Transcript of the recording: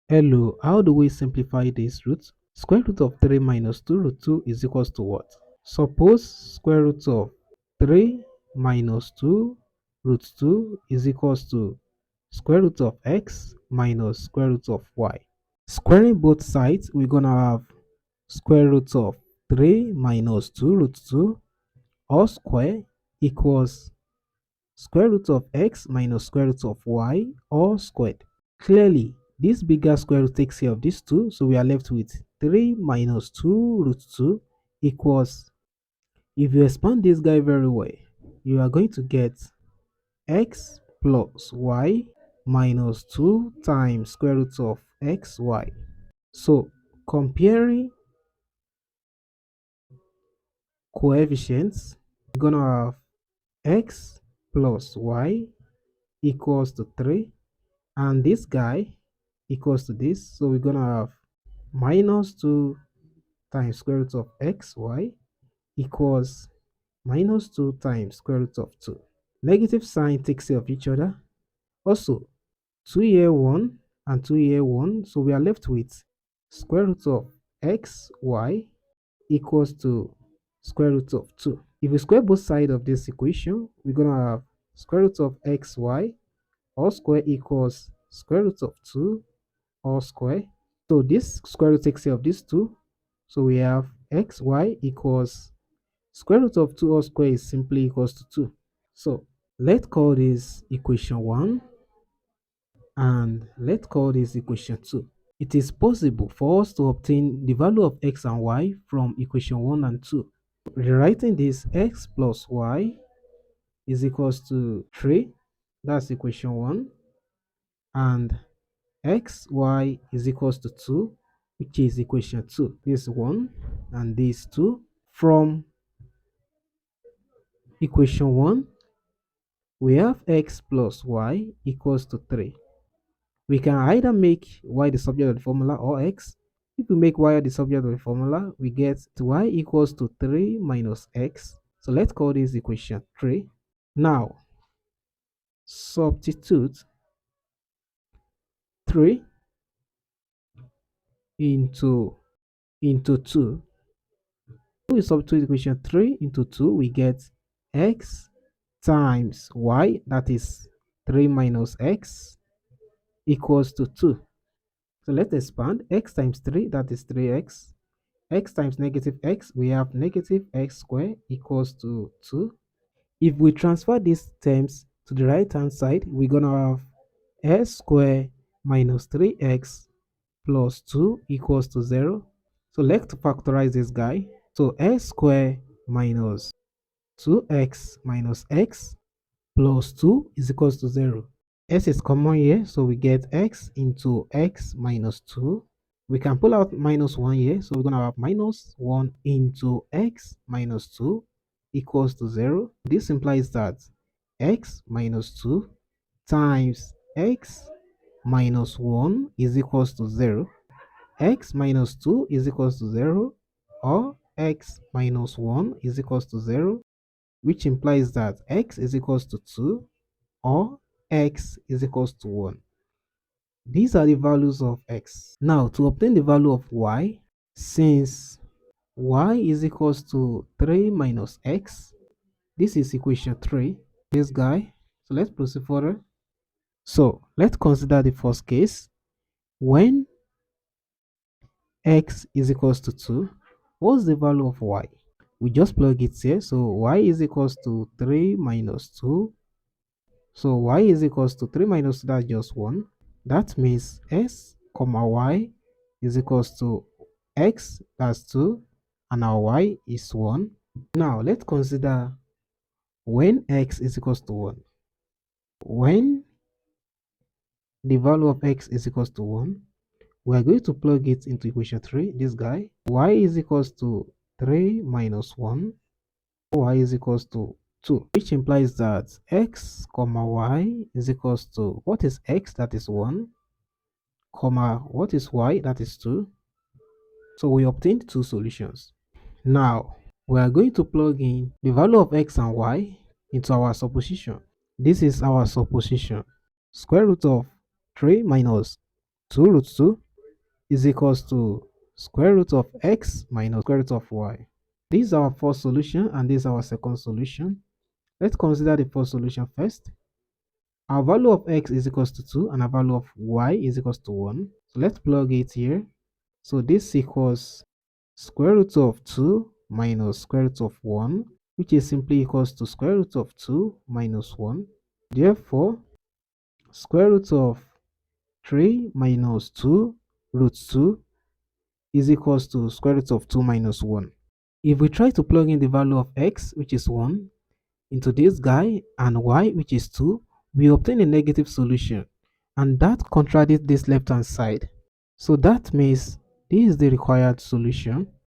Hello, how do we simplify this root? Square root of 3 minus 2 root 2 is equals to what? Suppose square root of 3 minus 2 root 2 is equals to square root of x minus square root of y. Squaring both sides, we're going to have square root of 3 minus 2 root 2 all square equals square root of x minus square root of y all squared. Clearly, this bigger square root takes care of these two, so we are left with 3 minus 2 root 2 equals, if you expand this guy very well, you are going to get x plus y minus 2 times square root of xy. So, comparing coefficients, we're going to have x plus y equals to 3, and this guy equals to this, so we're going to have minus 2 times square root of xy equals minus 2 times square root of 2. Negative sign takes care of each other. Also, 2 here 1 and 2 here 1, so we are left with square root of xy equals to square root of 2. If we square both sides of this equation, we're going to have square root of xy all square equals square root of 2 all square. So this square root takes care of these two. So we have xy equals square root of 2 all square is simply equals to 2. So let's call this equation 1 and let's call this equation 2. It is possible for us to obtain the value of x and y from equation 1 and 2. Rewriting this, x plus y is equals to 3. That's equation 1. And xy is equals to 2, which is equation 2. This 1 and this 2. From equation 1, we have x plus y equals to 3. We can either make y the subject of the formula or x. If we make y the subject of the formula, we get y equals to 3 minus x. So let's call this equation 3. Now, substitute 3 into 2. If we substitute equation 3 into 2, we get x times y, that is 3 minus x, equals to 2. So let's expand. X times 3, that is 3x. X times negative x, we have negative x squared equals to 2. If we transfer these terms to the right hand side, we're going to have s squared minus 3x plus 2 equals to 0. So let's factorize this guy. So s squared minus 2x minus x plus 2 is equals to 0. S is common here, so we get x into x minus 2. We can pull out minus 1 here, so we're going to have minus 1 into x minus 2 equals to 0. This implies that x minus 2 times x minus 1 is equals to 0. X minus 2 is equals to 0, or x minus 1 is equals to 0, which implies that x is equals to 2 or x is equals to 1. These are the values of x. Now, to obtain the value of y, since y is equals to 3 minus x, this is equation 3, this guy. So let's proceed further. So let's consider the first case. When x is equals to 2, what's the value of y? We just plug it here. So y is equals to 3 minus 2. So y is equals to 3 minus 2, that's just 1. That means s comma y is equals to x, that's 2, and our y is 1. Now let's consider when x is equals to 1. When the value of x is equals to 1, we are going to plug it into equation 3, this guy. Y is equals to 3 minus 1, y is equals to 2, which implies that x comma y is equals to, what is x, that is 1, comma what is y, that is 2. So we obtained two solutions. Now we are going to plug in the value of x and y into our supposition. This is our supposition. Square root of 3 minus 2 root 2 is equals to square root of x minus square root of y. This is our first solution and this is our second solution. Let's consider the first solution first. Our value of x is equals to 2 and our value of y is equals to 1. So let's plug it here. So this equals square root of 2 minus square root of 1, which is simply equals to square root of 2 minus 1. Therefore, square root of 3 minus 2 root 2 is equals to square root of 2 minus 1. If we try to plug in the value of x, which is 1, into this guy and y, which is 2, we obtain a negative solution, and that contradicts this left hand side. So that means this is the required solution.